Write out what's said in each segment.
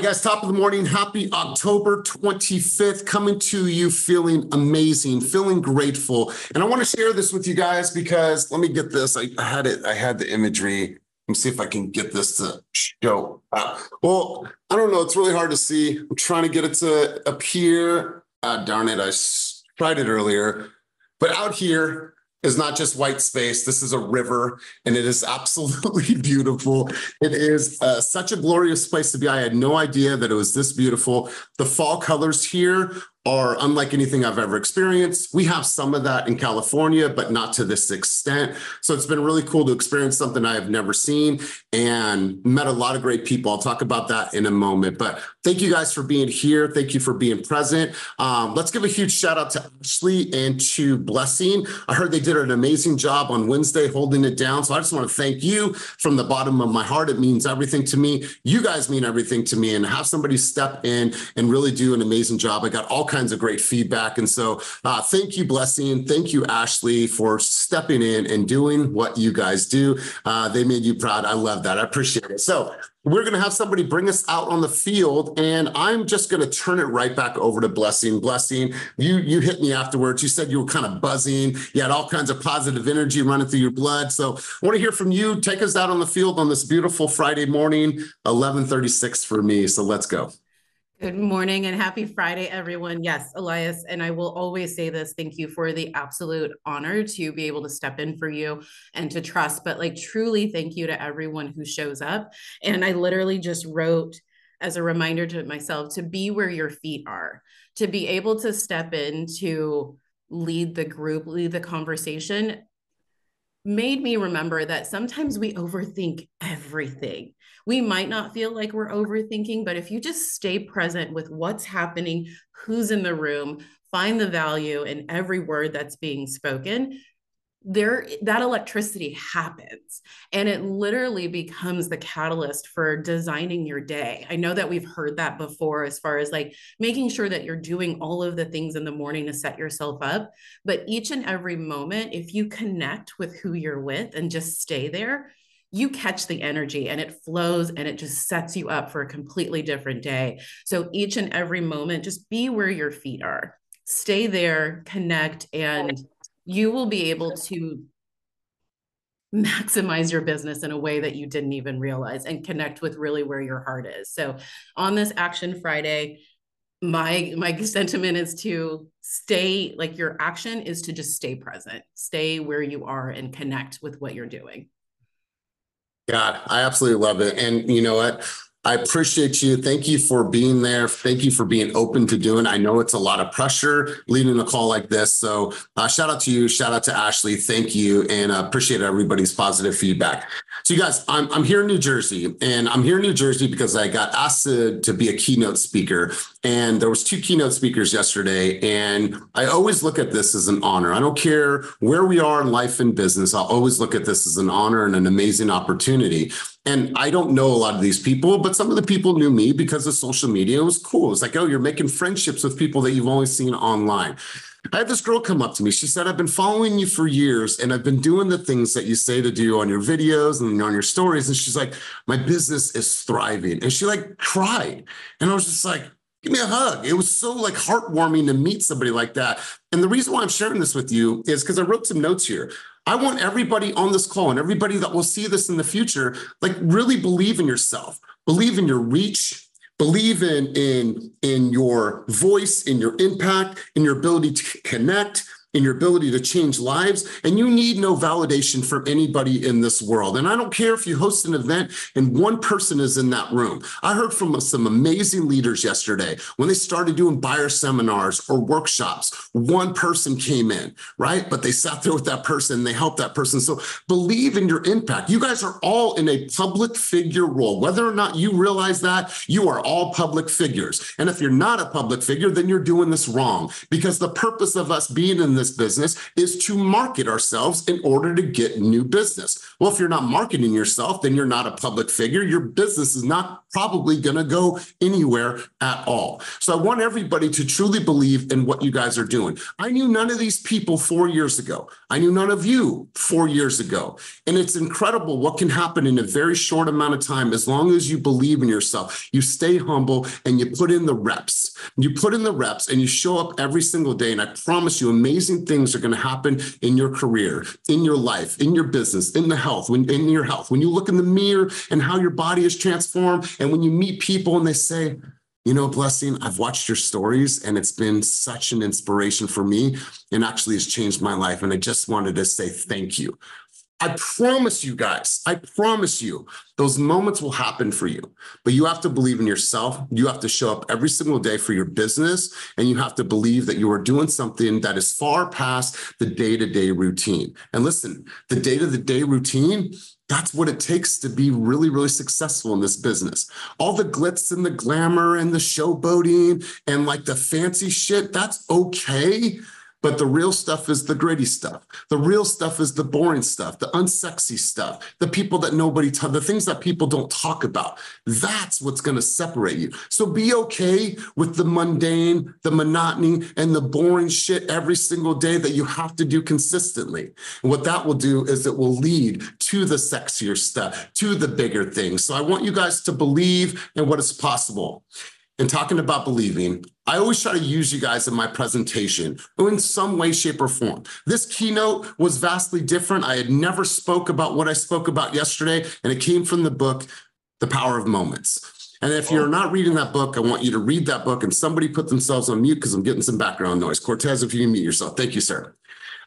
guys, top of the morning. Happy October 25th, coming to you feeling amazing, feeling grateful. And I want to share this with you guys because let me get this. I had the imagery. Let me see if I can get this to show up. Well, I don't know. It's really hard to see. I'm trying to get it to appear. Darn it. I tried it earlier. But out here is not just white space. This is a river, and it is absolutely beautiful. It is such a glorious place to be. I had no idea that it was this beautiful. The fall colors here are unlike anything I've ever experienced. We have some of that in California, but not to this extent. So it's been really cool to experience something I have never seen and met a lot of great people. I'll talk about that in a moment, but thank you guys for being here. Thank you for being present. Let's give a huge shout out to Ashley and to Blessing. I heard they did an amazing job on Wednesday holding it down. So I just want to thank you from the bottom of my heart. It means everything to me. You guys mean everything to me, and have somebody step in and really do an amazing job. I got all kinds of great feedback. And so thank you, Blessing. Thank you, Ashley, for stepping in and doing what you guys do. They made you proud. I love that. I appreciate it. So we're going to have somebody bring us out on the field, and I'm just going to turn it right back over to Blessing. Blessing, you hit me afterwards. You said you were kind of buzzing. You had all kinds of positive energy running through your blood. So I want to hear from you. Take us out on the field on this beautiful Friday morning, 11:36 for me. So let's go. Good morning and happy Friday, everyone. Yes, Elias, and I will always say this, thank you for the absolute honor to be able to step in for you and to trust, but like truly thank you to everyone who shows up. And I literally just wrote as a reminder to myself to be where your feet are, to be able to step in to lead the group, lead the conversation, made me remember that sometimes we overthink everything. We might not feel like we're overthinking, but if you just stay present with what's happening, who's in the room, find the value in every word that's being spoken, that electricity happens, and it literally becomes the catalyst for designing your day. I know that we've heard that before as far as like making sure that you're doing all of the things in the morning to set yourself up, but each and every moment, if you connect with who you're with and just stay there, you catch the energy and it flows and it just sets you up for a completely different day. So each and every moment, just be where your feet are, stay there, connect, and you will be able to maximize your business in a way that you didn't even realize and connect with really where your heart is. So on this Action Friday, my sentiment is to stay, like your action is to just stay present, stay where you are and connect with what you're doing. God, I absolutely love it. And you know what? I appreciate you. Thank you for being there. Thank you for being open to doing. I know it's a lot of pressure leading a call like this. So shout out to you. Shout out to Ashley. Thank you. And appreciate everybody's positive feedback. So you guys, I'm here in New Jersey, and I'm here in New Jersey because I got asked to be a keynote speaker. And there was 2 keynote speakers yesterday. And I always look at this as an honor. I don't care where we are in life and business. I'll always look at this as an honor and an amazing opportunity. And I don't know a lot of these people, but some of the people knew me because of social media. It was cool. It's like, oh, you're making friendships with people that you've only seen online. I had this girl come up to me. She said, I've been following you for years, and I've been doing the things that you say to do on your videos and on your stories. And she's like, my business is thriving. And she like cried. And I was just like, give me a hug. It was so like heartwarming to meet somebody like that. And the reason why I'm sharing this with you is because I wrote some notes here. I want everybody on this call and everybody that will see this in the future, like really believe in yourself, believe in your reach, believe in your voice, in your impact, in your ability to connect, in your ability to change lives. And you need no validation from anybody in this world. And I don't care if you host an event and one person is in that room. I heard from some amazing leaders yesterday when they started doing buyer seminars or workshops. One person came in, right? But they sat there with that person, they helped that person. So believe in your impact. You guys are all in a public figure role. Whether or not you realize that, you are all public figures. And if you're not a public figure, then you're doing this wrong, because the purpose of us being in this this business is to market ourselves in order to get new business. Well, if you're not marketing yourself, then you're not a public figure. Your business is not probably going to go anywhere at all. So I want everybody to truly believe in what you guys are doing. I knew none of these people 4 years ago. I knew none of you 4 years ago. And it's incredible what can happen in a very short amount of time as long as you believe in yourself. You stay humble and you put in the reps. You put in the reps and you show up every single day. And I promise you, amazing things are going to happen in your career, in your life, in your business, in the health, in your health. When you look in the mirror and how your body is transformed, and when you meet people and they say, you know, Blessing, I've watched your stories and it's been such an inspiration for me and actually has changed my life. And I just wanted to say thank you. I promise you guys, I promise you, those moments will happen for you, but you have to believe in yourself. You have to show up every single day for your business, and you have to believe that you are doing something that is far past the day-to-day routine. And listen, the day-to-day routine, that's what it takes to be really, really successful in this business. All the glitz and the glamour and the showboating and like the fancy shit, that's okay. But the real stuff is the gritty stuff. The real stuff is the boring stuff, the unsexy stuff, the people that the things that people don't talk about. That's what's going to separate you. So be okay with the mundane, the monotony, and the boring shit every single day that you have to do consistently. And what that will do is it will lead to the sexier stuff, to the bigger things. So I want you guys to believe in what is possible. And talking about believing, I always try to use you guys in my presentation in some way, shape, or form. This keynote was vastly different. I had never spoke about what I spoke about yesterday, and it came from the book, The Power of Moments. And if you're not reading that book, I want you to read that book, and somebody put themselves on mute because I'm getting some background noise. Cortez, if you can mute yourself. Thank you, sir.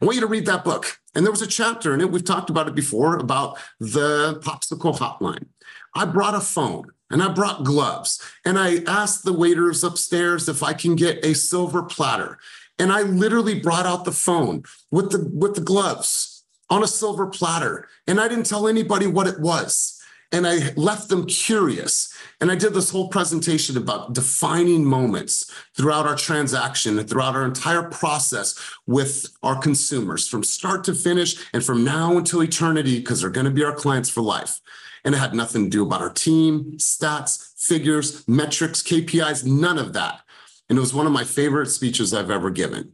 I want you to read that book. And there was a chapter in it, we've talked about it before, about the popsicle hotline. I brought a phone. And I brought gloves, and I asked the waiters upstairs if I can get a silver platter. And I literally brought out the phone with the gloves on a silver platter. And I didn't tell anybody what it was. And I left them curious. And I did this whole presentation about defining moments throughout our transaction and throughout our entire process with our consumers from start to finish and from now until eternity, because they're going to be our clients for life. And it had nothing to do about our team, stats, figures, metrics, KPIs, none of that. And it was one of my favorite speeches I've ever given.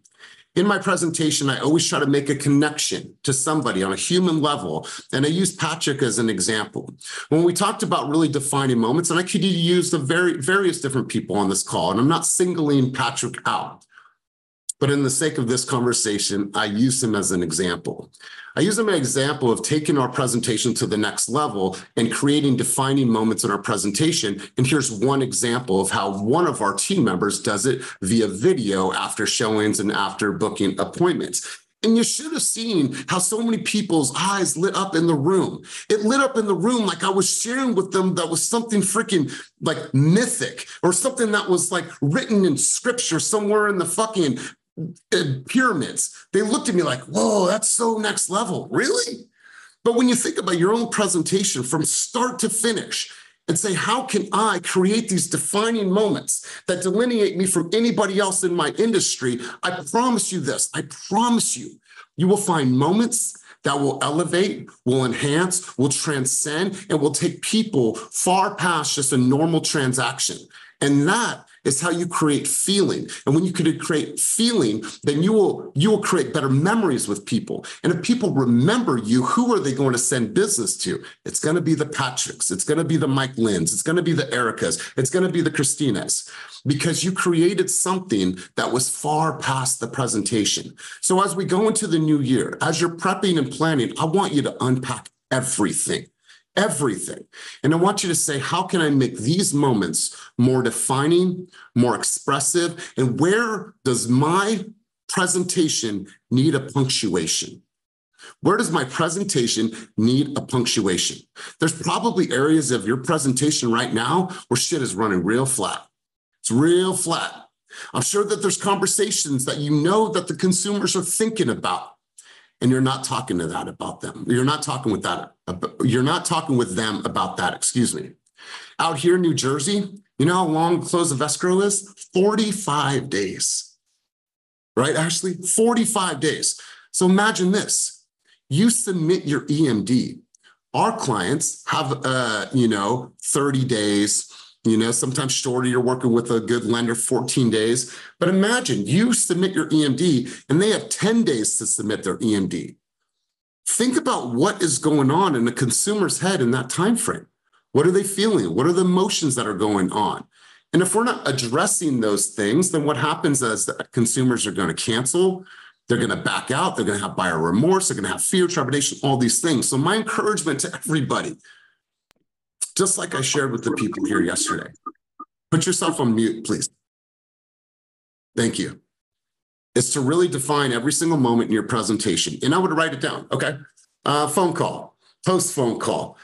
In my presentation, I always try to make a connection to somebody on a human level. And I use Patrick as an example. When we talked about really defining moments, and I could use the various different people on this call, and I'm not singling Patrick out. But in the sake of this conversation, I use him as an example. I use him as an example of taking our presentation to the next level and creating defining moments in our presentation. And here's one example of how one of our team members does it via video after showings and after booking appointments. And you should have seen how so many people's eyes lit up in the room. It lit up in the room like I was sharing with them that was something freaking like mythic or something that was like written in scripture somewhere in the fucking pyramids. They looked at me like, whoa, that's so next level. Really? But when you think about your own presentation from start to finish and say, how can I create these defining moments that delineate me from anybody else in my industry? I promise you this. I promise you, you will find moments that will elevate, will enhance, will transcend, and will take people far past just a normal transaction. And that is how you create feeling. And when you can create feeling, then you will create better memories with people. And if people remember you, who are they going to send business to? It's going to be the Patricks. It's going to be the Mike Lynns. It's going to be the Ericas. It's going to be the Christinas, because you created something that was far past the presentation. So as we go into the new year, as you're prepping and planning, I want you to unpack everything. Everything. And I want you to say, how can I make these moments more defining, more expressive? And where does my presentation need a punctuation? Where does my presentation need a punctuation? There's probably areas of your presentation right now where shit is running real flat. It's real flat. I'm sure that there's conversations that you know that the consumers are thinking about. And you're not talking to that about them. You're not talking with that. You're not talking with them about that. Excuse me. Out here in New Jersey, you know how long close of escrow is? 45 days. right, Ashley? 45 days. So imagine this. You submit your EMD. Our clients have, 30 days, sometimes shorter. You're working with a good lender, 14 days. But imagine you submit your EMD and they have 10 days to submit their EMD. Think about what is going on in the consumer's head in that time frame. What are they feeling? What are the emotions that are going on? And if we're not addressing those things, then what happens is that consumers are going to cancel. They're going to back out. They're going to have buyer remorse. They're going to have fear, trepidation, all these things. So my encouragement to everybody, just like I shared with the people here yesterday, put yourself on mute, please. Thank you. Is to really define every single moment in your presentation. And I would write it down, okay? Phone call, post phone call,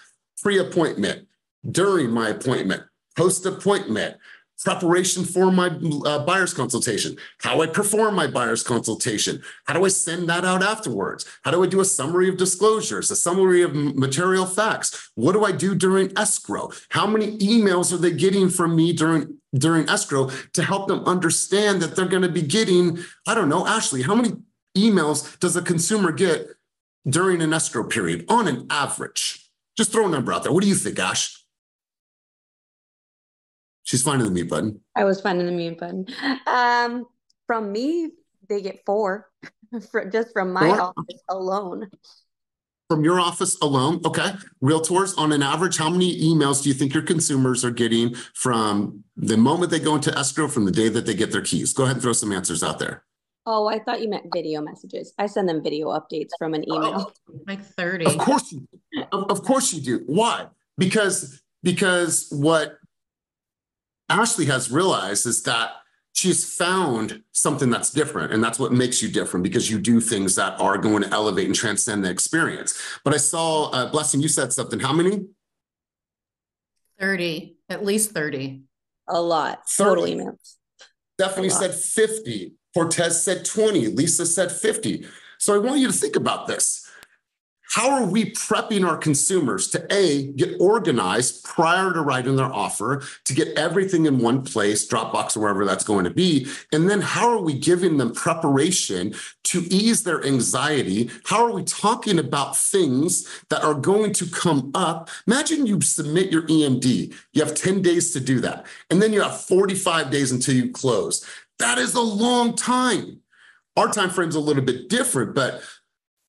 pre-appointment, during my appointment, post-appointment, preparation for my buyer's consultation, how I perform my buyer's consultation, how do I send that out afterwards, how do I do a summary of disclosures, a summary of material facts, what do I do during escrow, how many emails are they getting from me during escrow to help them understand that they're going to be getting, I don't know, Ashley, how many emails does a consumer get during an escrow period on an average? Just throw a number out there. What do you think, Ash? She's finding the mute button. I was finding the mute button. From me, they get 4, just from my office alone. From your office alone, okay. Realtors, on an average, how many emails do you think your consumers are getting from the moment they go into escrow from the day that they get their keys? Go ahead and throw some answers out there. Oh, I thought you meant video messages. I send them video updates from an email. Like 30. Of course you do. Why? Because what Ashley has realized is that she's found something that's different, and that's what makes you different, because you do things that are going to elevate and transcend the experience. But I saw, Blessing, you said something. How many? 30, at least 30. A lot. 30. Total emails. Definitely said 50. Cortez said 20. Lisa said 50. So I want you to think about this. How are we prepping our consumers to A, get organized prior to writing their offer, to get everything in one place, Dropbox or wherever that's going to be? And then how are we giving them preparation to ease their anxiety? How are we talking about things that are going to come up? Imagine you submit your EMD. You have 10 days to do that. And then you have 45 days until you close. That is a long time. Our time frame's a little bit different, but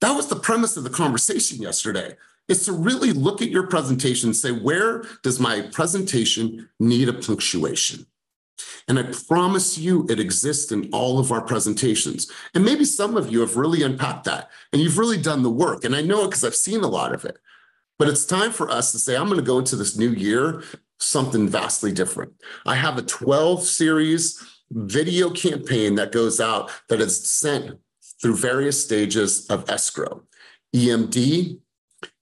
that was the premise of the conversation yesterday, is to really look at your presentation and say, where does my presentation need a punctuation? And I promise you it exists in all of our presentations. And maybe some of you have really unpacked that and you've really done the work. And I know it because I've seen a lot of it. But it's time for us to say, I'm going to go into this new year something vastly different. I have a 12 series video campaign that goes out that is sent through various stages of escrow. EMD,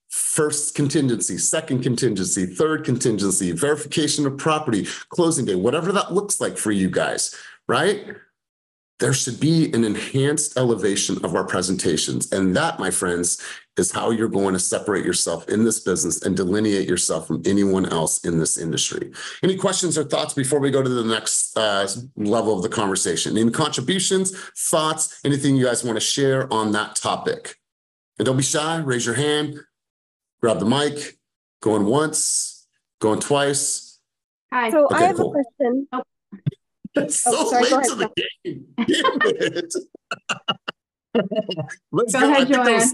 first contingency, second contingency, third contingency, verification of property, closing day, whatever that looks like for you guys, right? There should be an enhanced elevation of our presentations. And that, my friends, is how you're going to separate yourself in this business and delineate yourself from anyone else in this industry. Any questions or thoughts before we go to the next level of the conversation? Any contributions, thoughts, anything you guys want to share on that topic? And don't be shy, raise your hand, grab the mic, going once, going twice. So okay, I have cool. a question. It's so late to the game. Damn it. Let's go ahead, Joanne.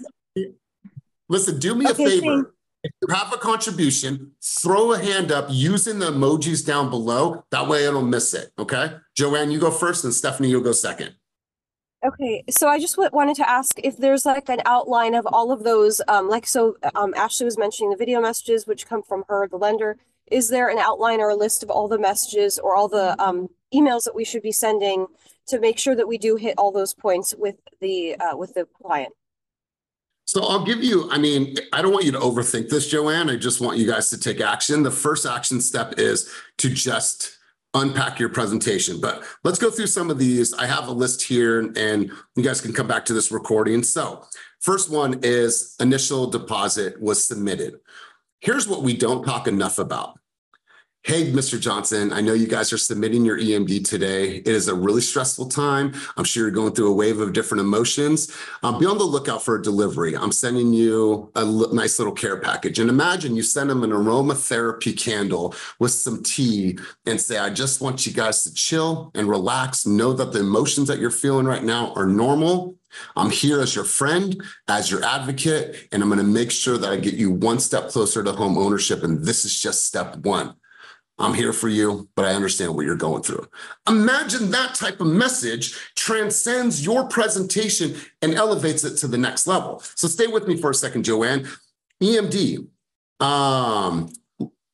Listen, do me a favor. If you have a contribution, throw a hand up using the emojis down below. That way I don't miss it, okay? Joanne, you go first, and Stephanie, you'll go second. Okay, so I just wanted to ask if there's like an outline of all of those, Ashley was mentioning the video messages, which come from her, the lender. Is there an outline or a list of all the messages or all the emails that we should be sending to make sure that we do hit all those points with the client? So I'll give you, I don't want you to overthink this, Joanne. I just want you guys to take action. The first action step is to just unpack your presentation. But let's go through some of these. I have a list here and you guys can come back to this recording. So first one is initial deposit was submitted. Here's what we don't talk enough about. Hey, Mr. Johnson, I know you guys are submitting your EMD today. It is a really stressful time. I'm sure you're going through a wave of different emotions. Be on the lookout for a delivery. I'm sending you a nice little care package. And imagine you send them an aromatherapy candle with some tea and say, I just want you guys to chill and relax. Know that the emotions that you're feeling right now are normal. I'm here as your friend, as your advocate, and I'm going to make sure that I get you one step closer to home ownership. And this is just step one. I'm here for you, but I understand what you're going through. Imagine that type of message transcends your presentation and elevates it to the next level. So stay with me for a second, Joanne. EMD,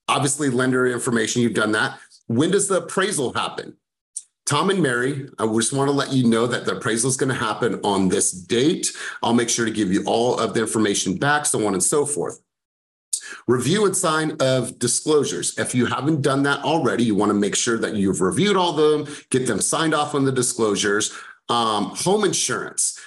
obviously lender information, you've done that. When does the appraisal happen? Tom and Mary, I just want to let you know that the appraisal is going to happen on this date. I'll make sure to give you all of the information back, so on and so forth. Review and sign of disclosures. If you haven't done that already, you want to make sure that you've reviewed all of them, get them signed off on the disclosures. Home insurance.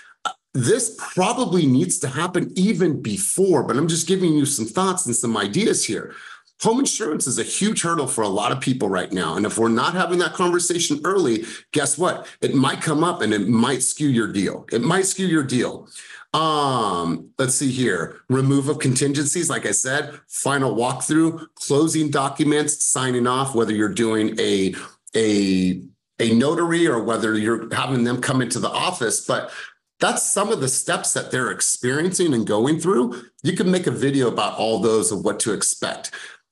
This probably needs to happen even before, but I'm just giving you some thoughts and some ideas here. Home insurance is a huge hurdle for a lot of people right now. And if we're not having that conversation early, guess what? It might come up and it might skew your deal. It might skew your deal. Let's see here. Remove of contingencies. Like I said, final walkthrough, closing documents, signing off, whether you're doing a notary or whether you're having them come into the office. But that's some of the steps that they're experiencing and going through. You can make a video about all those of what to expect.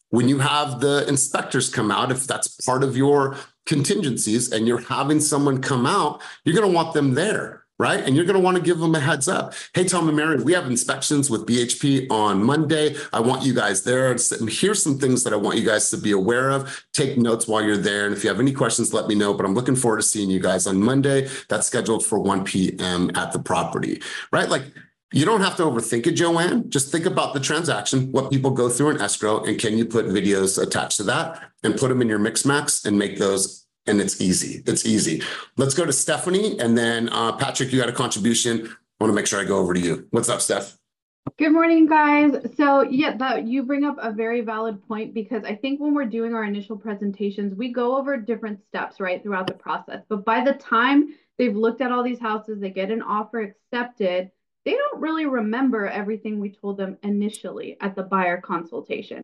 When you have the inspectors come out, if that's part of your contingencies and you're having someone come out, you're going to want them there, right? And you're going to want to give them a heads up. Hey, Tom and Mary, we have inspections with BHP on Monday. I want you guys there. Here's some things that I want you guys to be aware of. Take notes while you're there. And if you have any questions, let me know. But I'm looking forward to seeing you guys on Monday. That's scheduled for 1 p.m. at the property, right? Like, you don't have to overthink it, Joanne. Just think about the transaction, what people go through in escrow, and can you put videos attached to that and put them in your mix max and make those, and it's easy. It's easy. Let's go to Stephanie, and then Patrick, you got a contribution. I want to make sure I go over to you. What's up, Steph? Good morning, guys. So yeah, you bring up a very valid point, because I think when we're doing our initial presentations, we go over different steps, right, throughout the process. But by the time they've looked at all these houses, they get an offer accepted, they don't really remember everything we told them initially at the buyer consultation.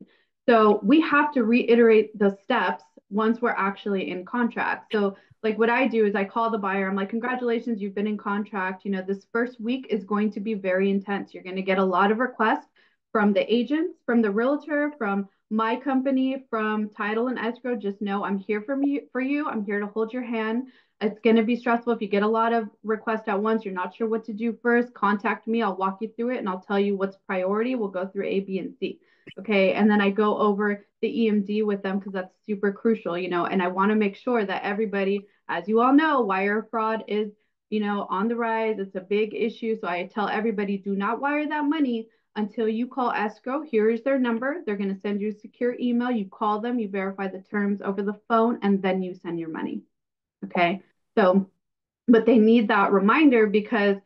So we have to reiterate the steps once we're actually in contract. So like what I do is I call the buyer. I'm like, congratulations, you've been in contract. You know, this first week is going to be very intense. You're going to get a lot of requests from the agents, from the realtor, from my company, from title and escrow. Just know I'm here for you. I'm here to hold your hand. It's going to be stressful. If you get a lot of requests at once, you're not sure what to do first, contact me. I'll walk you through it and I'll tell you what's priority. We'll go through A, B, and C. Okay. And then I go over the EMD with them because that's super crucial, you know, and I want to make sure that everybody, as you all know, wire fraud is, you know, on the rise. It's a big issue. So I tell everybody, do not wire that money until you call escrow. Here is their number. They're going to send you a secure email. You call them, you verify the terms over the phone, and then you send your money. Okay. So, but they need that reminder because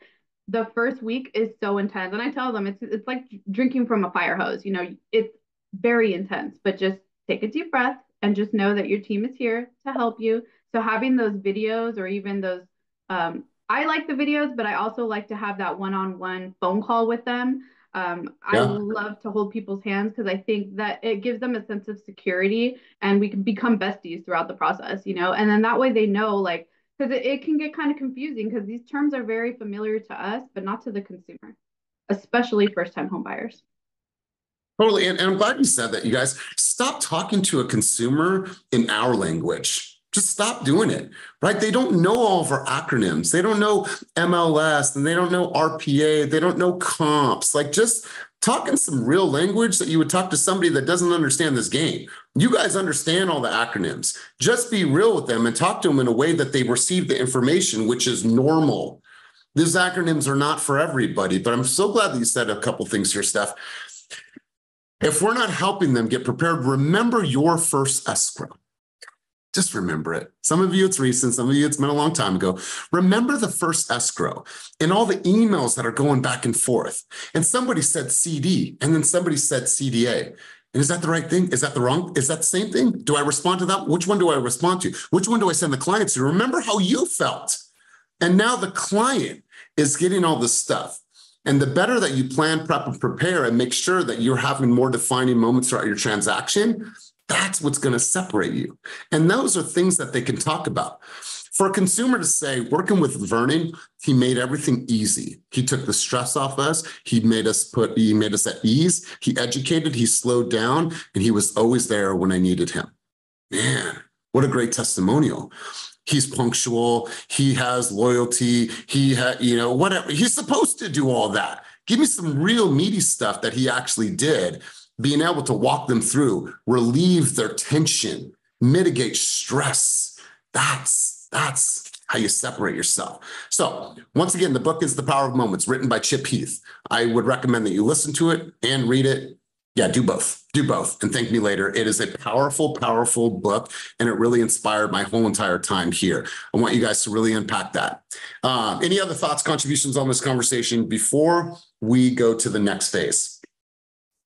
the first week is so intense. And I tell them it's like drinking from a fire hose. You know, it's very intense, but just take a deep breath and just know that your team is here to help you. So having those videos or even those, I like the videos, but I also like to have that one-on-one phone call with them. I love to hold people's hands because I think that it gives them a sense of security and we can become besties throughout the process, you know, and then that way they know, like, because it can get kind of confusing because these terms are very familiar to us, but not to the consumer, especially first-time home buyers. Totally. And I'm glad you said that, you guys. Stop talking to a consumer in our language. Just stop doing it, right? They don't know all of our acronyms. They don't know MLS and they don't know RPA. They don't know comps. Like, just talk in some real language that you would talk to somebody that doesn't understand this game. You guys understand all the acronyms. Just be real with them and talk to them in a way that they receive the information, which is normal. These acronyms are not for everybody, but I'm so glad that you said a couple things here, Steph. If we're not helping them get prepared, remember your first escrow. Just remember it. Some of you, it's recent. Some of you, it's been a long time ago. Remember the first escrow and all the emails that are going back and forth. And somebody said CD, and then somebody said CDA. And is that the right thing? Is that the wrong? Is that the same thing? Do I respond to that? Which one do I respond to? Which one do I send the client to? Remember how you felt. And now the client is getting all this stuff. And the better that you plan, prep, and prepare and make sure that you're having more defining moments throughout your transaction, that's what's going to separate you. And those are things that they can talk about. For a consumer to say, working with Vernon, he made everything easy. He took the stress off us. He made us at ease. He educated, he slowed down, and he was always there when I needed him. Man, what a great testimonial. He's punctual. He has loyalty. He had, whatever. He's supposed to do all that. Give me some real meaty stuff that he actually did, being able to walk them through, relieve their tension, mitigate stress. That's how you separate yourself. So once again, the book is The Power of Moments, written by Chip Heath. I would recommend that you listen to it and read it. Yeah, do both. Do both and thank me later. It is a powerful, powerful book, and it really inspired my whole entire time here. I want you guys to really unpack that. Any other thoughts, contributions on this conversation before we go to the next phase?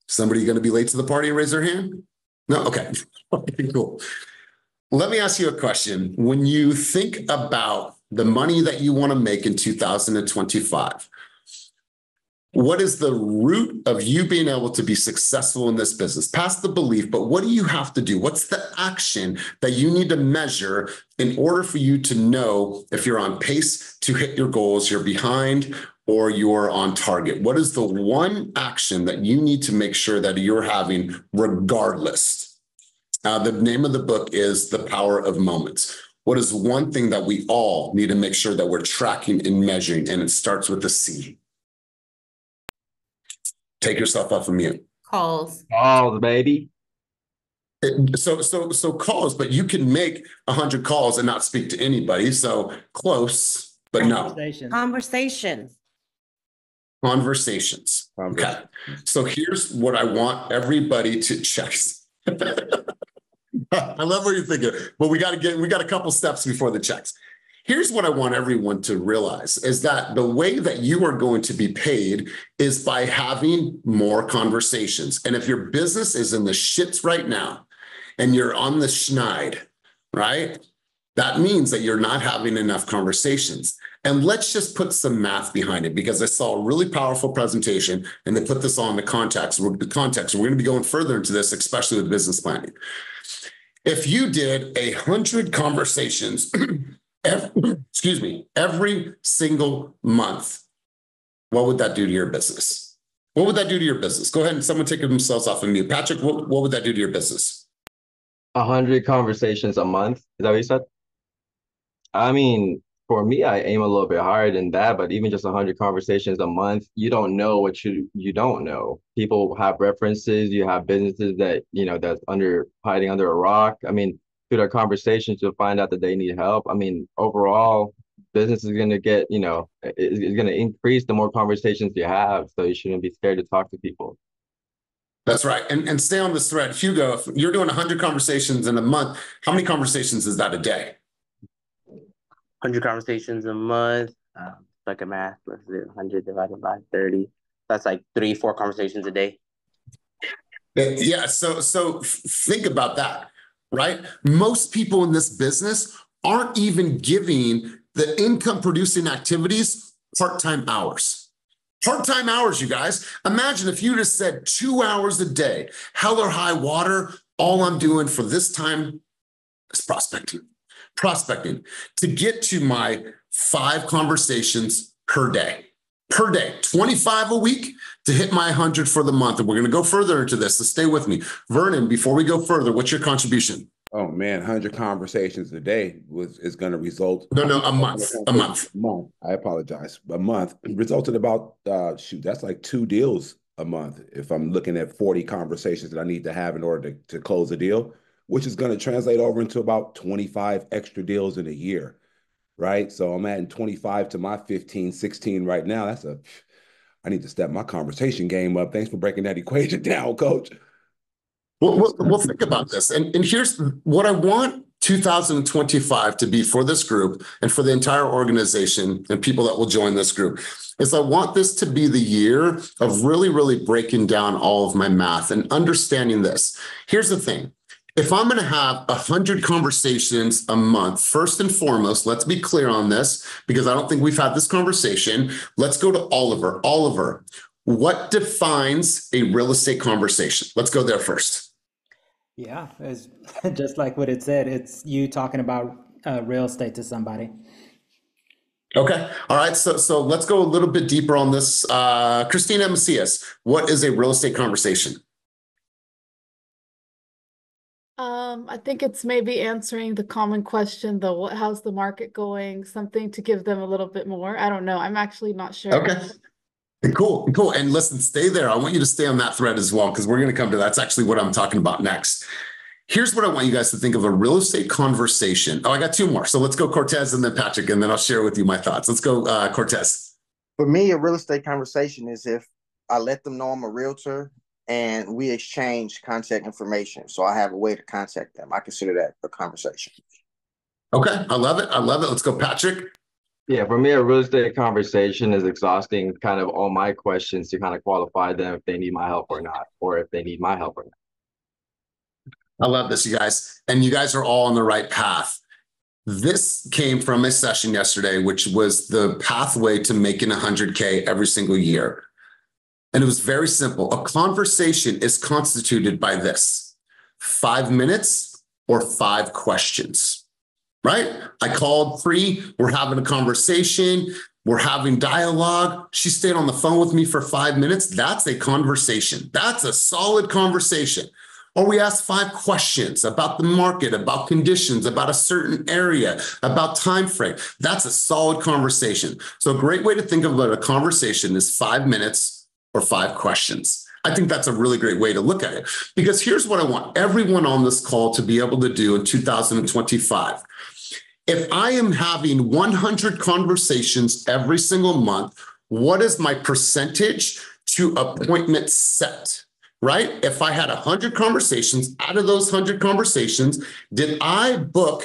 Somebody going to be late to the party and raise their hand? No? Okay. Okay, cool. Let me ask you a question. When you think about the money that you want to make in 2025, what is the root of you being able to be successful in this business? Past the belief, but what do you have to do? What's the action that you need to measure in order for you to know if you're on pace to hit your goals, you're behind, or you're on target? What is the one action that you need to make sure that you're having regardless? The name of the book is The Power of Moments. What is one thing that we all need to make sure that we're tracking and measuring? And it starts with a C. Take yourself off of mute. Calls. Calls, baby. So calls, but you can make 100 calls and not speak to anybody. So close, but no. Conversations. Conversations. Okay. So here's what I want everybody to check. I love what you're thinking, but we got a couple steps before the checks. Here's what I want everyone to realize is that the way that you are going to be paid is by having more conversations. And if your business is in the shits right now and you're on the schneid, right? That means that you're not having enough conversations. And let's just put some math behind it, because I saw a really powerful presentation and they put this all in the context. We're going to be going further into this, especially with business planning. If you did 100 conversations, every single month, what would that do to your business? What would that do to your business? Go ahead and someone take themselves off of mute. Patrick, what would that do to your business? 100 conversations a month. Is that what you said? I mean, for me, I aim a little bit higher than that, but even just 100 conversations a month, you don't know what you don't know. People have references. You have businesses that, that's hiding under a rock. I mean, through their conversations, you'll find out that they need help. I mean, overall, business is going to get, is going to increase the more conversations you have. So you shouldn't be scared to talk to people. That's right. And stay on this thread. Hugo, if you're doing 100 conversations in a month, how many conversations is that a day? 100 conversations a month. Like a math, let's do 100 divided by 30. That's like 3-4 conversations a day. Yeah. So think about that, right? Most people in this business aren't even giving the income producing activities part-time hours. Part-time hours, you guys. Imagine if you just said 2 hours a day, hell or high water, all I'm doing for this time is prospecting. To get to my 5 conversations per day, 25 a week to hit my 100 for the month. And we're going to go further into this. So stay with me. Vernon, before we go further, what's your contribution? Oh man, 100 conversations a day is going to result. No, a month. I apologize. A month resulted about, that's like 2 deals a month. If I'm looking at 40 conversations that I need to have in order to close a deal, which is going to translate over into about 25 extra deals in a year, right? So I'm adding 25 to my 15, 16 right now. I need to step my conversation game up. Thanks for breaking that equation down, Coach. We'll think about this. And here's what I want 2025 to be for this group and for the entire organization and people that will join this group is I want this to be the year of really, really breaking down all of my math and understanding this. Here's the thing. If I'm going to have 100 conversations a month, first and foremost, let's be clear on this because I don't think we've had this conversation. Let's go to Oliver. Oliver, what defines a real estate conversation? Let's go there first. Yeah, it's just like what it said. It's you talking about real estate to somebody. Okay. All right. So let's go a little bit deeper on this. Christina Macias, what is a real estate conversation? I think it's maybe answering the common question, how's the market going? Something to give them a little bit more. I don't know. I'm actually not sure. Okay. Cool. Cool. And listen, stay there. I want you to stay on that thread as well, because we're going to come to that's actually what I'm talking about next. Here's what I want you guys to think of a real estate conversation. Oh, I got two more. So let's go Cortez and then Patrick, and then I'll share with you my thoughts. Let's go Cortez. For me, a real estate conversation is if I let them know I'm a realtor and we exchange contact information. So I have a way to contact them. I consider that a conversation. Okay. I love it. I love it. Let's go Patrick. Yeah, for me, a real estate conversation is exhausting kind of all my questions to kind of qualify them if they need my help or not, or if they need my help or not. I love this, you guys. And you guys are all on the right path. This came from a session yesterday, which was the pathway to making 100K every single year. And it was very simple. A conversation is constituted by this: 5 minutes or 5 questions, right? I called Free. We're having a conversation. We're having dialogue. She stayed on the phone with me for 5 minutes. That's a conversation. That's a solid conversation. Or we ask 5 questions about the market, about conditions, about a certain area, about time frame. That's a solid conversation. So a great way to think about a conversation is 5 minutes or 5 questions. I think that's a really great way to look at it, because here's what I want everyone on this call to be able to do in 2025. If I am having 100 conversations every single month, what is my percentage to appointment set? Right? If I had 100 conversations, out of those 100 conversations, did I book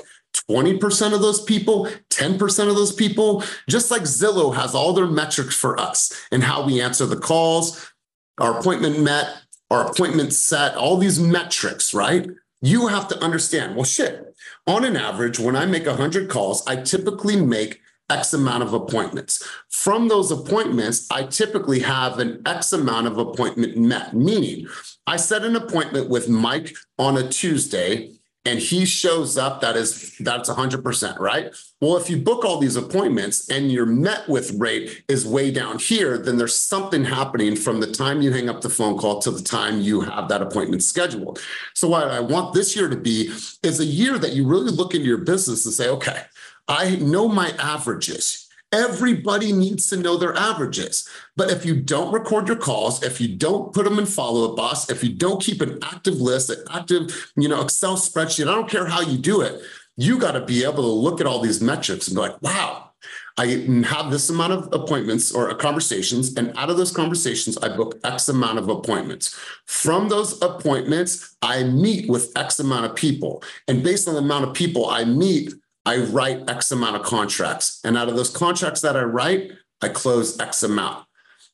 20% of those people, 10% of those people? Just like Zillow has all their metrics for us and how we answer the calls, our appointment met, our appointment set, all these metrics, right? You have to understand, well, shit, on an average, when I make 100 calls, I typically make X amount of appointments. From those appointments, I typically have an X amount of appointment met, meaning I set an appointment with Mike on a Tuesday and he shows up, that's 100%, right? Well, if you book all these appointments and your met with rate is way down here, then there's something happening from the time you hang up the phone call to the time you have that appointment scheduled. So what I want this year to be is a year that you really look into your business and say, okay, I know my averages. Everybody needs to know their averages. But if you don't record your calls, if you don't put them in follow-up box, if you don't keep an active list, an active, Excel spreadsheet, I don't care how you do it, you got to be able to look at all these metrics and be like, wow, I have this amount of appointments or conversations, and out of those conversations, I book X amount of appointments. From those appointments, I meet with X amount of people. And based on the amount of people I meet, I write X amount of contracts. And out of those contracts that I write, I close X amount.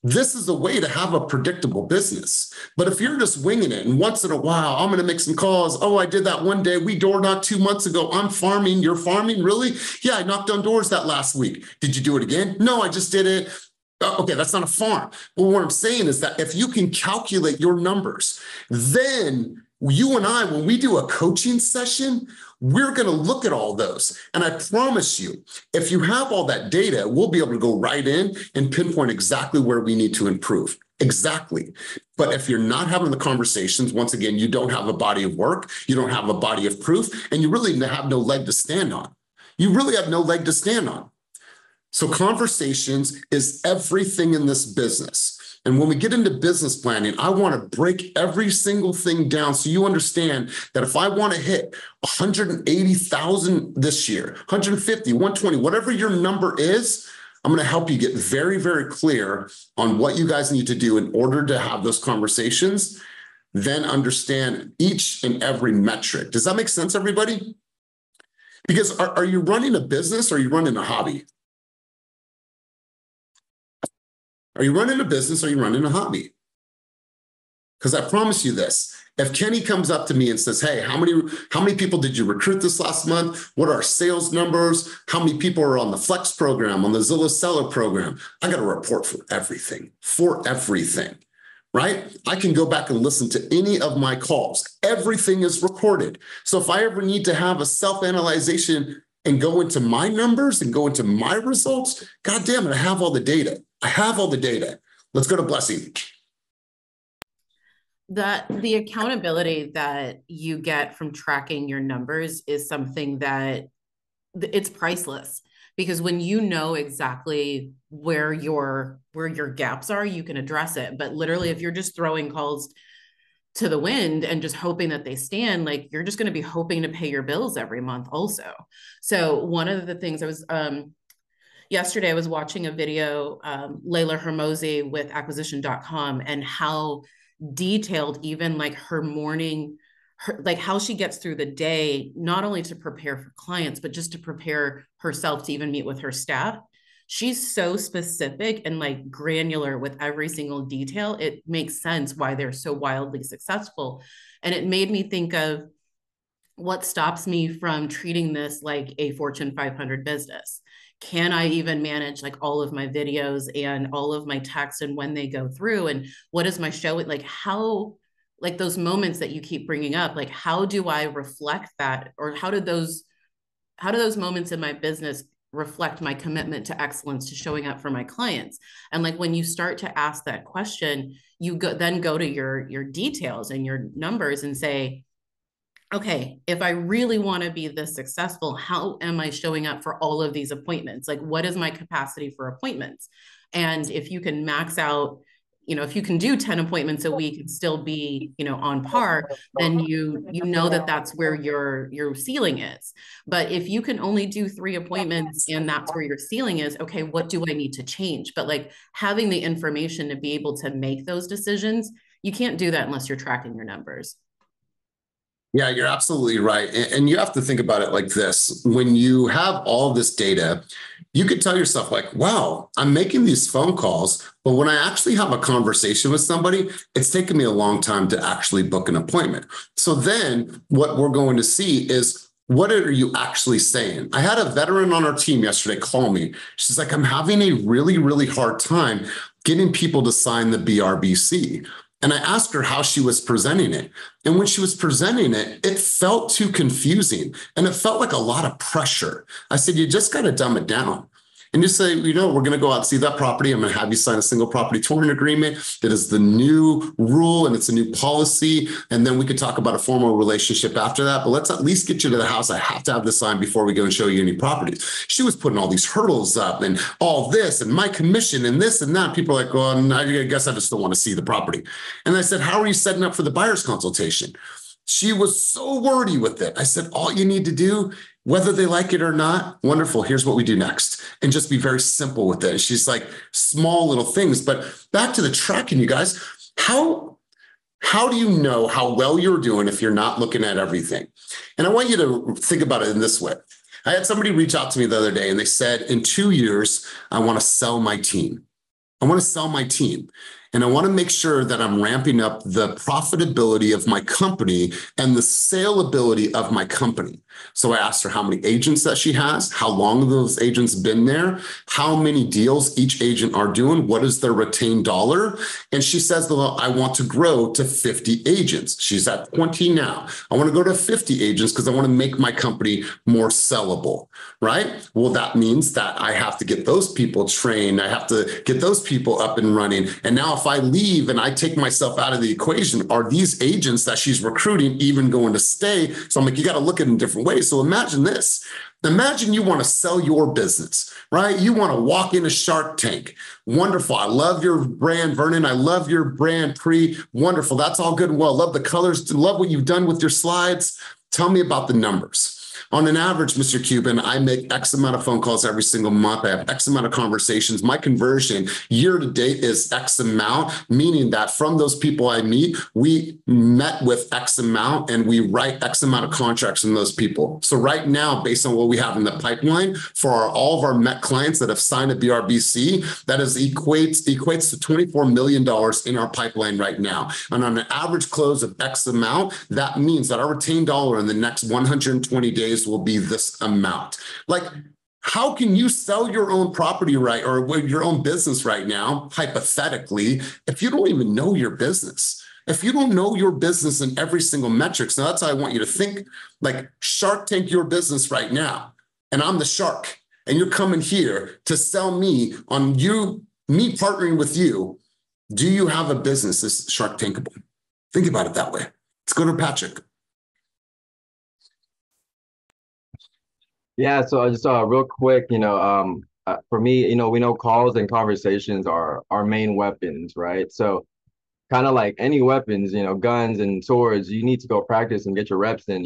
This is a way to have a predictable business. But if you're just winging it and once in a while, I'm going to make some calls. Oh, I did that one day. We door knocked 2 months ago. I'm farming. You're farming? Really? Yeah, I knocked on doors that last week. Did you do it again? No, I just did it. Okay, that's not a farm. Well, what I'm saying is that if you can calculate your numbers, then you and I, when we do a coaching session, we're going to look at all those. And I promise you, if you have all that data, we'll be able to go right in and pinpoint exactly where we need to improve. Exactly. But if you're not having the conversations, once again, you don't have a body of work, you don't have a body of proof, and you really have no leg to stand on. You really have no leg to stand on. So conversations is everything in this business. And when we get into business planning, I want to break every single thing down so you understand that if I want to hit 180,000 this year, 150, 120, whatever your number is, I'm going to help you get very, very clear on what you guys need to do in order to have those conversations, then understand each and every metric. Does that make sense, everybody? Because are you running a business or are you running a hobby? Are you running a business or are you running a hobby? Because I promise you this, if Kenny comes up to me and says, hey, how many people did you recruit this last month? What are our sales numbers? How many people are on the Flex program, on the Zillow Seller program? I got a report for everything, right? I can go back and listen to any of my calls. Everything is recorded. So if I ever need to have a self-analyzation and go into my numbers and go into my results, God damn it, I have all the data. Let's go to Blessing. The accountability that you get from tracking your numbers is something that it's priceless, because when you know exactly where your gaps are, you can address it. But literally, if you're just throwing calls to the wind and just hoping that they stand, like, you're just going to be hoping to pay your bills every month also. So one of the things I was yesterday, I was watching a video, Layla Hermosi with acquisition.com, and how detailed even like her morning, like how she gets through the day, not only to prepare for clients, but just to prepare herself to even meet with her staff. She's so specific and like granular with every single detail. It makes sense why they're so wildly successful. And it made me think of what stops me from treating this like a Fortune 500 business. Can I even manage like all of my videos and all of my texts and when they go through, and what is my show? Like how, like those moments that you keep bringing up, like how do I reflect that? Or how do those moments in my business reflect my commitment to excellence, to showing up for my clients? And like when you start to ask that question, you then go to your details and your numbers and say, okay, if I really want to be this successful, how am I showing up for all of these appointments? Like, what is my capacity for appointments? And if you can max out, if you can do 10 appointments a week and still be, on par, then you know that that's where your ceiling is. But if you can only do 3 appointments and that's where your ceiling is, okay, what do I need to change? But like having the information to be able to make those decisions, you can't do that unless you're tracking your numbers. Yeah, you're absolutely right. And you have to think about it like this. When you have all this data, you could tell yourself like, wow, I'm making these phone calls, but when I actually have a conversation with somebody, it's taken me a long time to actually book an appointment. So then what we're going to see is, what are you actually saying? I had a veteran on our team yesterday call me. She's like, I'm having a really, really hard time getting people to sign the BRBC. And I asked her how she was presenting it. And when she was presenting it, it felt too confusing and it felt like a lot of pressure. I said, you just got to dumb it down. And just say, we're going to go out and see that property. I'm going to have you sign a single property touring agreement. That is the new rule and it's a new policy. And then we could talk about a formal relationship after that. But let's at least get you to the house. I have to have this signed before we go and show you any properties. She was putting all these hurdles up and all this and my commission and this and that. People are like, well, I guess I just don't want to see the property. And I said, how are you setting up for the buyer's consultation? She was so wordy with it. I said, all you need to do, whether they like it or not, wonderful, here's what we do next. And just be very simple with it. And she's like, small little things. But back to the tracking, you guys, how do you know how well you're doing if you're not looking at everything? And I want you to think about it in this way. I had somebody reach out to me the other day and they said, in 2 years, I want to sell my team. And I want to make sure that I'm ramping up the profitability of my company and the saleability of my company. So I asked her how many agents that she has, how long have those agents been there, how many deals each agent are doing, what is their retained dollar? And she says, well, I want to grow to 50 agents. She's at 20 now. I want to go to 50 agents because I want to make my company more sellable, right? Well, that means that I have to get those people trained. I have to get those people up and running. And now if I leave and I take myself out of the equation, are these agents that she's recruiting even going to stay? So I'm like, you got to look at it in different ways. So imagine this. Imagine you want to sell your business, right? You want to walk in a Shark Tank. Wonderful. I love your brand, Vernon. I love your brand, Pre. Wonderful. That's all good and well. Love the colors. Love what you've done with your slides. Tell me about the numbers. On an average, Mr. Cuban, I make X amount of phone calls every single month. I have X amount of conversations. My conversion year to date is X amount, meaning that from those people I meet, we met with X amount and we write X amount of contracts from those people. So right now, based on what we have in the pipeline for all of our Met clients that have signed a BRBC, that is equates to $24 million in our pipeline right now. And on an average close of X amount, that means that our retained dollar in the next 120 days will be this amount. Like, how can you sell your own property right or your own business right now, hypothetically, if you don't even know your business? If you don't know your business in every single metric, so that's how I want you to think, like Shark Tank your business right now. And I'm the shark, and you're coming here to sell me on me partnering with you. Do you have a business that's Shark Tankable? Think about it that way. Let's go to Patrick. Yeah, so just real quick, for me, we know calls and conversations are our main weapons, right? So kind of like any weapons, guns and swords, you need to go practice and get your reps in,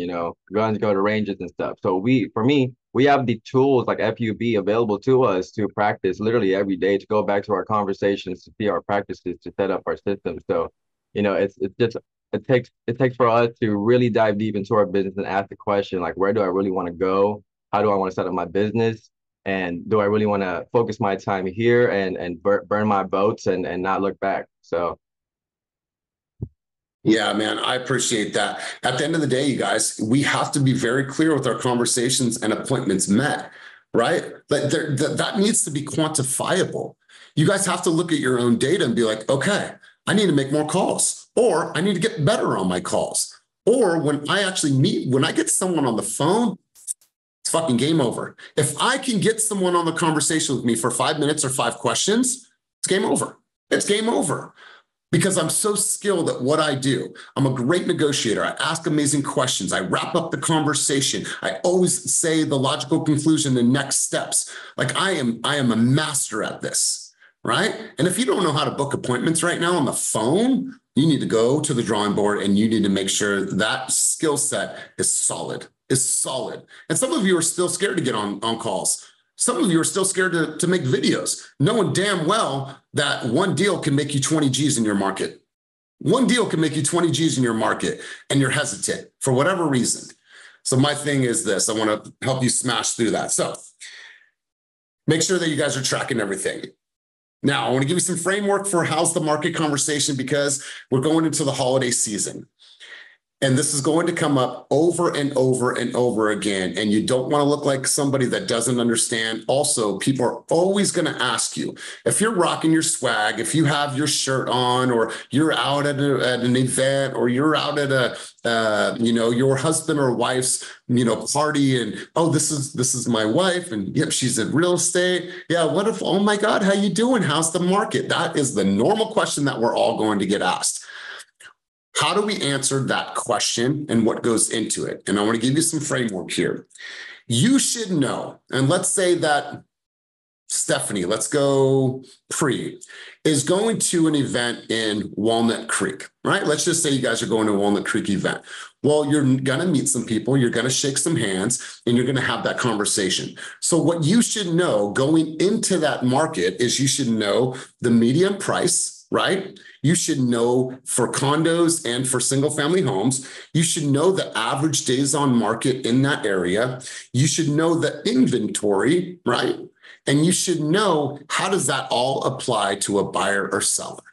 guns go to ranges and stuff. So for me, we have the tools like FUB available to us to practice literally every day, to go back to our conversations, to see our practices, to set up our system. So, it takes for us to really dive deep into our business and ask the question, like, where do I really want to go? How do I want to set up my business? And do I really want to focus my time here and burn my boats and not look back? So. Yeah, man, I appreciate that. At the end of the day, you guys, we have to be very clear with our conversations and appointments met, right? But that needs to be quantifiable. You guys have to look at your own data and be like, okay, I need to make more calls, or I need to get better on my calls. Or when I get someone on the phone, it's fucking game over. If I can get someone on the conversation with me for 5 minutes or 5 questions, it's game over. It's game over. Because I'm so skilled at what I do. I'm a great negotiator. I ask amazing questions. I wrap up the conversation. I always say the logical conclusion, the next steps. Like I am a master at this, right? And if you don't know how to book appointments right now on the phone, you need to go to the drawing board and you need to make sure that skill set is solid. And some of you are still scared to get on calls. Some of you are still scared to make videos, knowing damn well that one deal can make you 20 G's in your market. One deal can make you 20 G's in your market, and you're hesitant for whatever reason. So my thing is this, I want to help you smash through that. So make sure that you guys are tracking everything. Now, I want to give you some framework for how's the market conversation, because we're going into the holiday season. And this is going to come up over and over and over again. And you don't want to look like somebody that doesn't understand. Also, people are always going to ask you, if you're rocking your swag, if you have your shirt on, or you're out at an event, or you're out at your husband or wife's, party, and, oh, this is my wife, and yep, she's in real estate. Yeah, what if, oh my God, how you doing? How's the market? That is the normal question that we're all going to get asked. How do we answer that question and what goes into it? And I want to give you some framework here. You should know, and let's say that Stephanie, let's go is going to an event in Walnut Creek, right? Let's just say you guys are going to a Walnut Creek event. Well, you're going to meet some people, you're going to shake some hands, and you're going to have that conversation. So what you should know going into that market is you should know the median price, right? You should know for condos and for single family homes. You should know the average days on market in that area. You should know the inventory, right? And you should know, how does that all apply to a buyer or seller?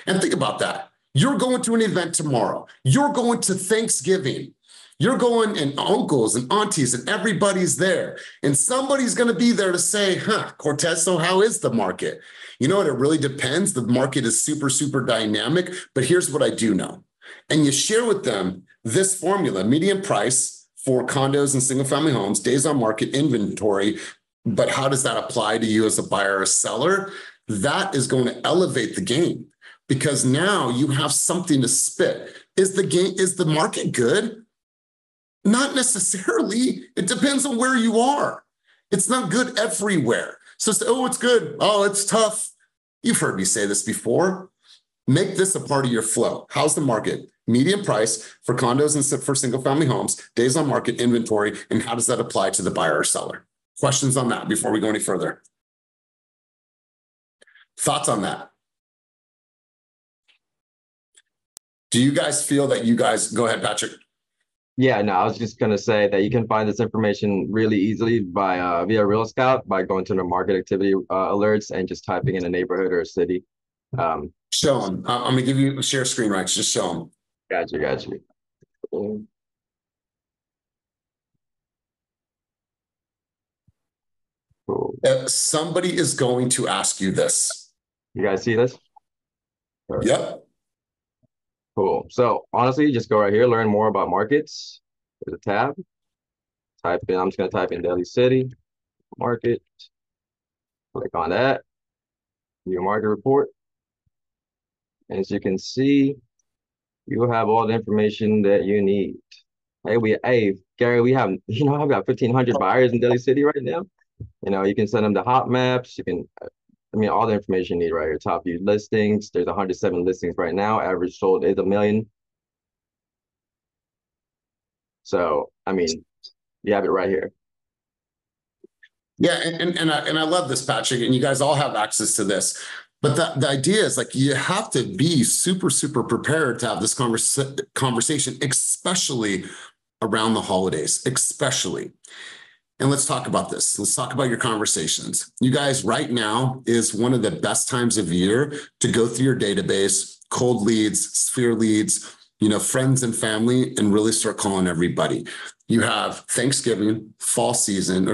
And think about that. You're going to an event tomorrow. You're going to Thanksgiving. You're going, and uncles and aunties and everybody's there. And somebody's going to be there to say, Cortez, so how is the market? You know what? It really depends. The market is super, super dynamic. But here's what I do know. And you share with them this formula: median price for condos and single family homes, days on market, inventory. But how does that apply to you as a buyer or seller? That is going to elevate the game, because now you have something to spit. Is the market good? Not necessarily. It depends on where you are. It's not good everywhere. So say, oh, it's good. Oh, it's tough. You've heard me say this before. Make this a part of your flow. How's the market? median price for condos and for single family homes, days on market, inventory, and how does that apply to the buyer or seller? Questions on that before we go any further? Thoughts on that? Do you guys feel that go ahead, Patrick? Yeah, no, I was just gonna say that you can find this information really easily by via Real Scout by going to the market activity alerts and just typing in a neighborhood or a city. Show them. I'm gonna give you share screen rights. Just show them. Got you. Cool. Somebody is going to ask you this. You guys see this? Yep. Cool. So honestly, just go right here, learn more about markets. There's a tab. I'm just gonna type in Daly City, market. Click on that. Your market report. As you can see, you have all the information that you need. Hey, Gary, we have, I've got 1,500 buyers in Daly City right now. You can send them the hot maps. You can, all the information you need right here. Top viewed listings. There's 107 listings right now. Average sold is 1 million. So, you have it right here. Yeah, and I love this, Patrick, and you guys all have access to this. But the idea is like you have to be super, super prepared to have this conversation, especially around the holidays, especially. And let's talk about this. Let's talk about your conversations. You guys, right now is one of the best times of year to go through your database, cold leads, sphere leads, friends and family, and really start calling everybody. You have Thanksgiving, fall season,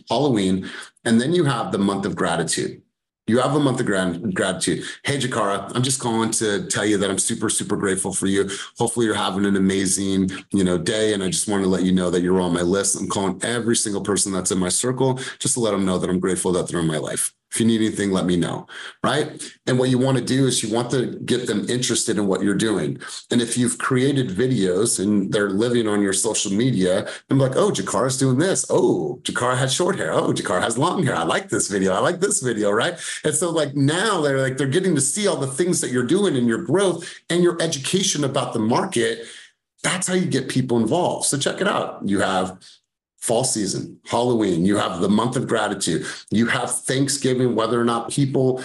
Halloween, and then you have the month of gratitude. You have a month of gratitude. Hey, Jakara, I'm just calling to tell you that I'm super, super grateful for you. Hopefully you're having an amazing, day. And I just want to let you know that you're on my list. I'm calling every single person that's in my circle just to let them know that I'm grateful that they're in my life. If you need anything, let me know, right? And what you want to do is you want to get them interested in what you're doing. And if you've created videos and they're living on your social media, I'm like, oh, Jakara's doing this. Oh, Jakara has short hair. Oh, Jakara has long hair. I like this video. I like this video, right? And so now they're getting to see all the things that you're doing in your growth and your education about the market. That's how you get people involved. So check it out. You have fall season, Halloween, you have the month of gratitude, you have Thanksgiving, whether or not people,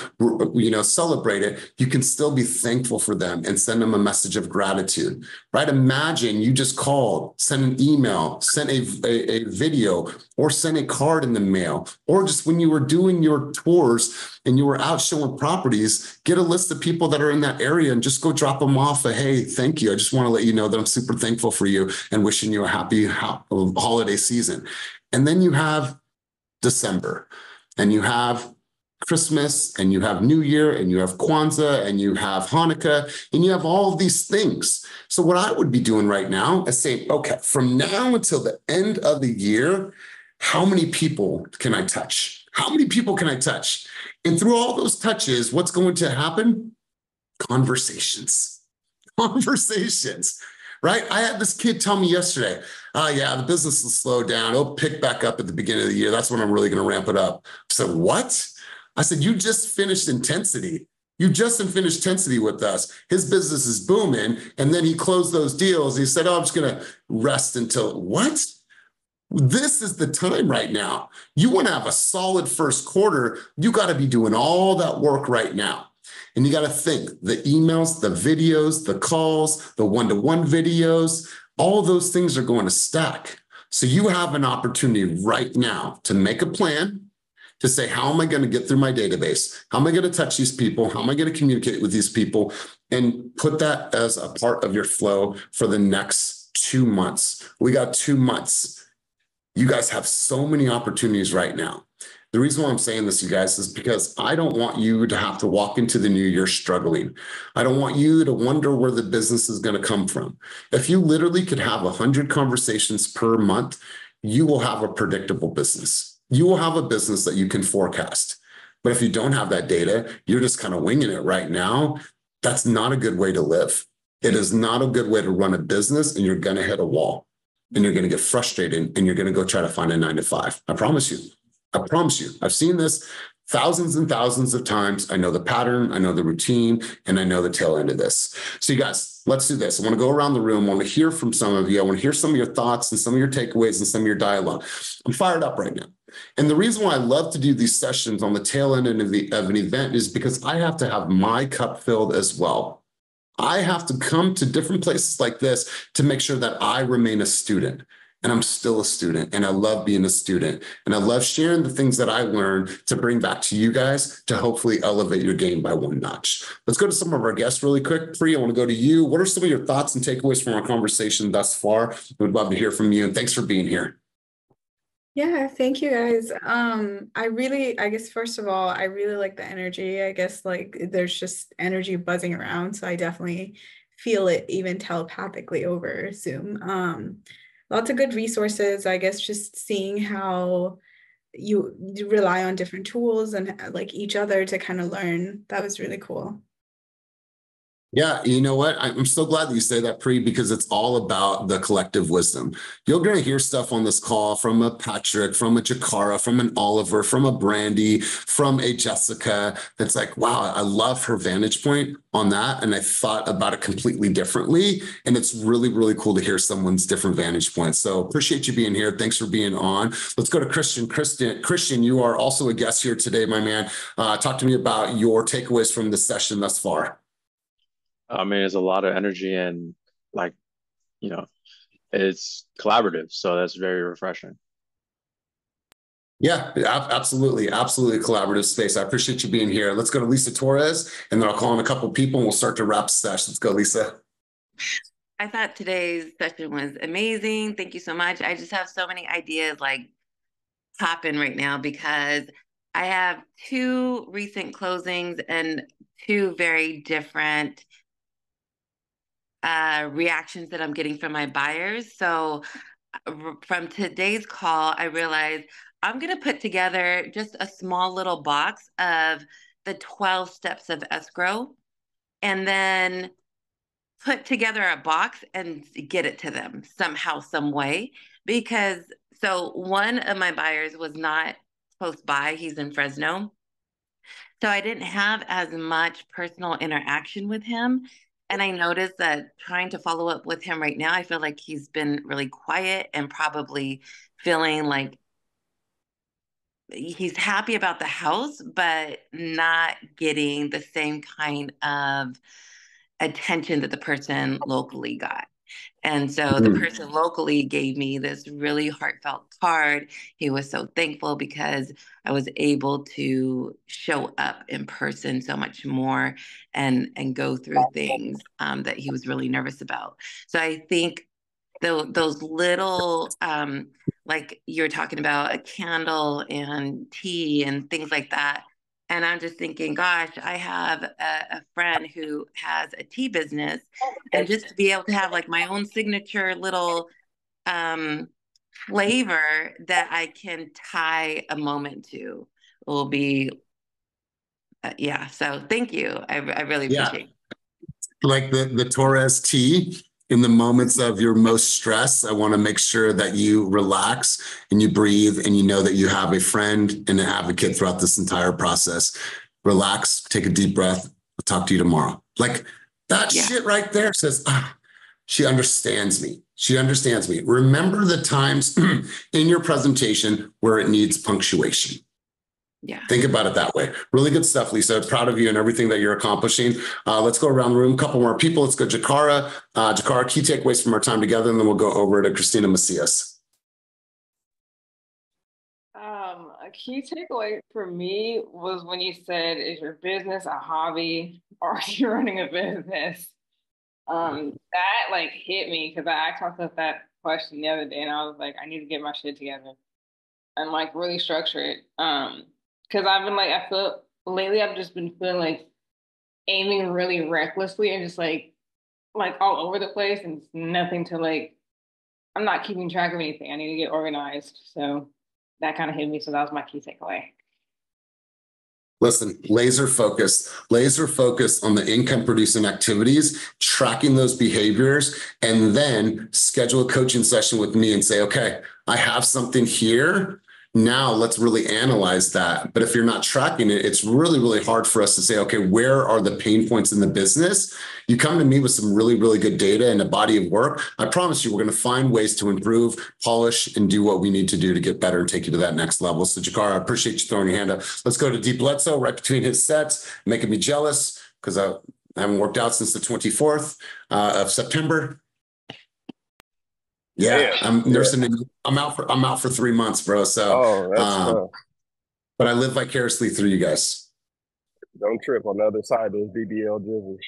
celebrate it, you can still be thankful for them and send them a message of gratitude, right? Imagine you just called, sent an email, sent a video, or sent a card in the mail, or just when you were doing your tours and you were out showing properties, get a list of people that are in that area and just go drop them off hey, thank you. I just want to let you know that I'm super thankful for you and wishing you a happy holiday season. And then you have December, and you have Christmas, and you have New Year, and you have Kwanzaa, and you have Hanukkah, and you have all of these things. So what I would be doing right now is saying, okay, from now until the end of the year, how many people can I touch? How many people can I touch? And through all those touches, what's going to happen? Conversations. Right? I had this kid tell me yesterday, the business will slow down. It'll pick back up at the beginning of the year. That's when I'm really going to ramp it up. I said, what? I said, you just finished Intensity. You just finished Intensity with us. His business is booming. And then he closed those deals. He said, I'm just going to rest until what? This is the time right now. You want to have a solid first quarter. You got to be doing all that work right now. And you got to think the emails, the videos, the calls, the one-to-one videos, all of those things are going to stack. So you have an opportunity right now to make a plan to say, how am I going to get through my database? How am I going to touch these people? How am I going to communicate with these people? And put that as a part of your flow for the next 2 months. We got 2 months. You guys have so many opportunities right now. The reason why I'm saying this, you guys, is because I don't want you to have to walk into the new year struggling. I don't want you to wonder where the business is going to come from. If you literally could have 100 conversations per month, you will have a predictable business. You will have a business that you can forecast. But if you don't have that data, you're just kind of winging it right now. That's not a good way to live. It is not a good way to run a business, and you're going to hit a wall, and you're going to get frustrated, and you're going to go try to find a 9 to 5. I promise you. I promise you, I've seen this. thousands and thousands of times. I know the pattern, I know the routine, and I know the tail end of this. So you guys, let's do this. I want to go around the room. I want to hear from some of you. I want to hear some of your thoughts and some of your takeaways and some of your dialogue. I'm fired up right now. And the reason why I love to do these sessions on the tail end of an event is because I have to have my cup filled as well. I have to come to different places like this to make sure that I remain a student. And I'm still a student, and I love being a student, and I love sharing the things that I learned to bring back to you guys to hopefully elevate your game by one notch. Let's go to some of our guests really quick. Pri, I want to go to you. What are some of your thoughts and takeaways from our conversation thus far? We'd love to hear from you, and thanks for being here. Yeah, thank you guys. I guess first of all, I really like the energy. I guess like there's just energy buzzing around, so I definitely feel it even telepathically over Zoom. Lots of good resources. I guess just seeing how you rely on different tools and like each other to kind of learn. That was really cool. Yeah, you know what? I'm so glad that you say that, Pri, because it's all about the collective wisdom. You're going to hear stuff on this call from a Patrick, from a Jakara, from an Oliver, from a Brandy, from a Jessica. That's like, wow, I love her vantage point on that. And I thought about it completely differently. And it's really, really cool to hear someone's different vantage points. So appreciate you being here. Thanks for being on. Let's go to Christian. Christian, you are also a guest here today, my man. Talk to me about your takeaways from this session thus far. I mean, there's a lot of energy and like, you know, it's collaborative. So that's very refreshing. Yeah, absolutely. Absolutely collaborative space. I appreciate you being here. Let's go to Lisa Torres, and then I'll call on a couple of people and we'll start to wrap the session. Let's go, Lisa. I thought today's session was amazing. Thank you so much. I just have so many ideas like popping right now because I have two recent closings and two very different reactions that I'm getting from my buyers. So from today's call, I realized I'm going to put together just a small little box of the 12 steps of escrow and then put together a box and get it to them somehow, some way. Because so one of my buyers was not close by. He's in Fresno. So I didn't have as much personal interaction with him. And I noticed that trying to follow up with him right now, I feel like he's been really quiet and probably feeling like he's happy about the house, but not getting the same kind of attention that the person locally got. And so the person locally gave me this really heartfelt card. He was so thankful because I was able to show up in person so much more and go through things that he was really nervous about. So I think those little, like you're talking about a candle and tea and things like that. And I'm just thinking, gosh, I have a friend who has a tea business, and just to be able to have like my own signature little flavor that I can tie a moment to will be, yeah. So thank you. I really appreciate it. Like the Torres tea. In the moments of your most stress, I want to make sure that you relax and you breathe and you know that you have a friend and an advocate throughout this entire process. Relax, take a deep breath. I'll talk to you tomorrow. Like that shit right there says, she understands me. She understands me. Remember the times in your presentation where it needs punctuation. Yeah. Think about it that way. Really good stuff, Lisa. Proud of you and everything that you're accomplishing. Let's go around the room. A couple more people. Let's go Jakara. Jakara, key takeaways from our time together, and then we'll go over to Christina Macias. A key takeaway for me was when you said, is your business a hobby or are you running a business? That like hit me because I asked myself that question the other day and I was like, I need to get my shit together and like really structure it. Because I've been like, I feel lately I've just been feeling like aiming really recklessly and just like all over the place and nothing to like, I'm not keeping track of anything. I need to get organized. So that kind of hit me. So that was my key takeaway. Listen, laser focus on the income producing activities, tracking those behaviors, and then schedule a coaching session with me and say, okay, I have something here. now let's really analyze that. But if you're not tracking it, it's really, really hard for us to say, okay, where are the pain points in the business? You come to me with some really, really good data and a body of work. I promise you, we're going to find ways to improve, polish, and do what we need to do to get better and take you to that next level. So Jakar, I appreciate you throwing your hand up. Let's go to Deep Bledsoe right between his sets, making me jealous because I haven't worked out since the 24th of September. Yeah, I'm nursing. Yeah. I'm out for 3 months, bro. So, that's tough. But I live vicariously through you guys. Don't trip on the other side of those BBL dribbles.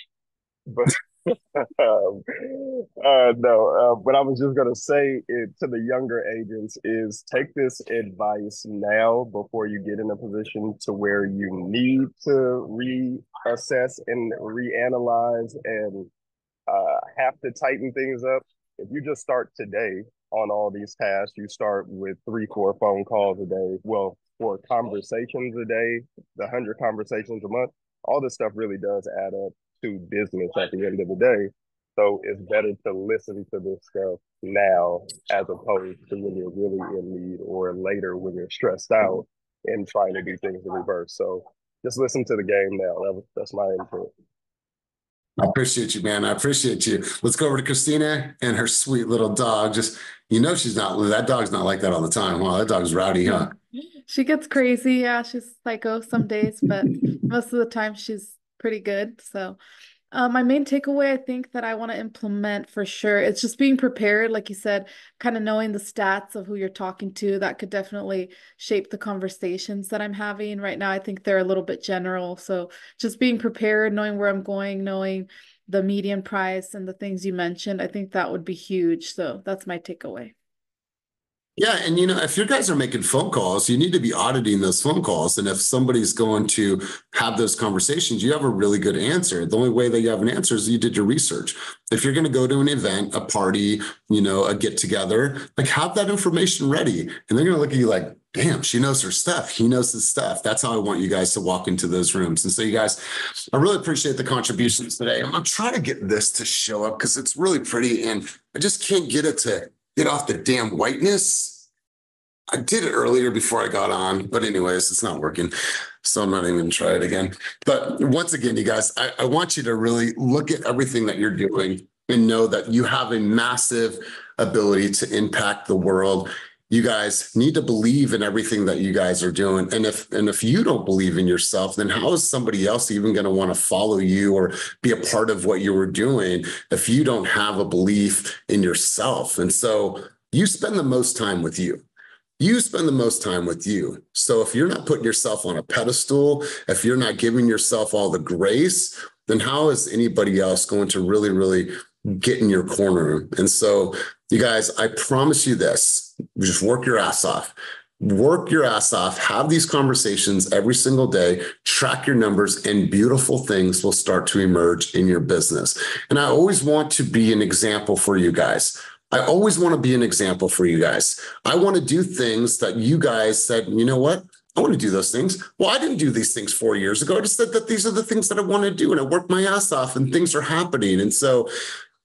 But what I was just gonna say to the younger agents is take this advice now before you get in a position to where you need to reassess and reanalyze and have to tighten things up. If you just start today on all these tasks, you start with 3-4 phone calls a day. Well, 4 conversations a day, the 100 conversations a month, all this stuff really does add up to business at the end of the day. So it's better to listen to this stuff now as opposed to when you're really in need or later when you're stressed out and trying to do things in reverse. So just listen to the game now. That's my input. I appreciate you, man. I appreciate you. Let's go over to Christina and her sweet little dog. Just, that dog's not like that all the time. Wow, that dog's rowdy, huh? She gets crazy. Yeah, she's psycho some days, but most of the time she's pretty good. So my main takeaway, I think that I want to implement for sure, it's just being prepared. Like you said, kind of knowing the stats of who you're talking to, that could definitely shape the conversations that I'm having right now. I think they're a little bit general. So just being prepared, knowing where I'm going, knowing the median price and the things you mentioned, I think that would be huge. So that's my takeaway. Yeah. And, if your guys are making phone calls, you need to be auditing those phone calls. And if somebody's going to have those conversations, you have a really good answer. The only way that you have an answer is you did your research. If you're going to go to an event, a party, a get together, like have that information ready. And they're going to look at you like, damn, she knows her stuff. He knows his stuff. That's how I want you guys to walk into those rooms. And so you guys, I really appreciate the contributions today. I'm trying to get this to show up because it's really pretty and I just can't get it to get off the damn whiteness. I did it earlier before I got on, but anyways, it's not working. So I'm not even gonna try it again. But once again, you guys, I want you to really look at everything that you're doing and know that you have a massive ability to impact the world. You guys need to believe in everything that you guys are doing. And if you don't believe in yourself, then how is somebody else even going to want to follow you or be a part of what you were doing if you don't have a belief in yourself? And so you spend the most time with you. You spend the most time with you. So if you're not putting yourself on a pedestal, if you're not giving yourself all the grace, then how is anybody else going to really, really get in your corner? And so you guys, I promise you this, just work your ass off. Work your ass off, have these conversations every single day, track your numbers, and beautiful things will start to emerge in your business. And I always want to be an example for you guys. I always want to be an example for you guys. I want to do things that you guys said, you know what? I want to do those things. Well, I didn't do these things 4 years ago. I just said that these are the things that I want to do. And I worked my ass off and things are happening. And so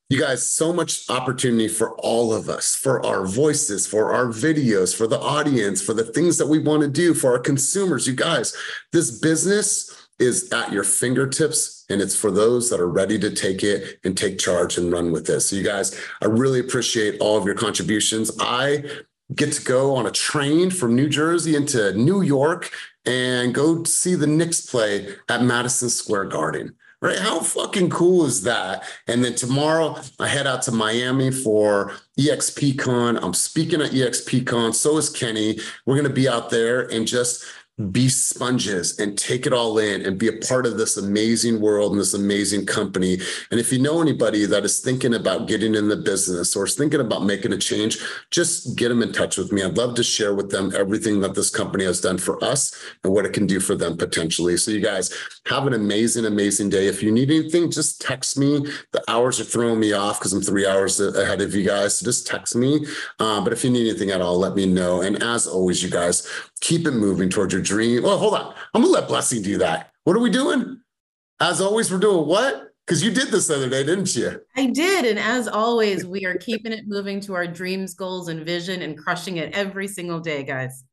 you guys, so much opportunity for all of us, for our voices, for our videos, for the audience, for the things that we want to do, for our consumers. You guys, this business is at your fingertips, and it's for those that are ready to take it and take charge and run with this. So you guys, I really appreciate all of your contributions. I get to go on a train from New Jersey into New York and go see the Knicks play at Madison Square Garden. Right? How fucking cool is that? And then tomorrow I head out to Miami for EXPCon. I'm speaking at EXPCon. So is Kenny. We're going to be out there and just be sponges and take it all in and be a part of this amazing world and this amazing company. And if you know anybody that is thinking about getting in the business or is thinking about making a change, just get them in touch with me. I'd love to share with them everything that this company has done for us and what it can do for them potentially. So you guys have an amazing, amazing day. If you need anything, just text me. The hours are throwing me off because I'm 3 hours ahead of you guys. So just text me. But if you need anything at all, let me know. And as always, you guys, keep it moving towards your dream. Well, hold on. I'm going to let Blessing do that. What are we doing? As always, we're doing what? Because you did this the other day, didn't you? I did. And as always, we are keeping it moving to our dreams, goals, and vision and crushing it every single day, guys.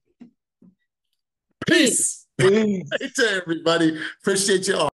Peace. Hey to everybody. Appreciate you all.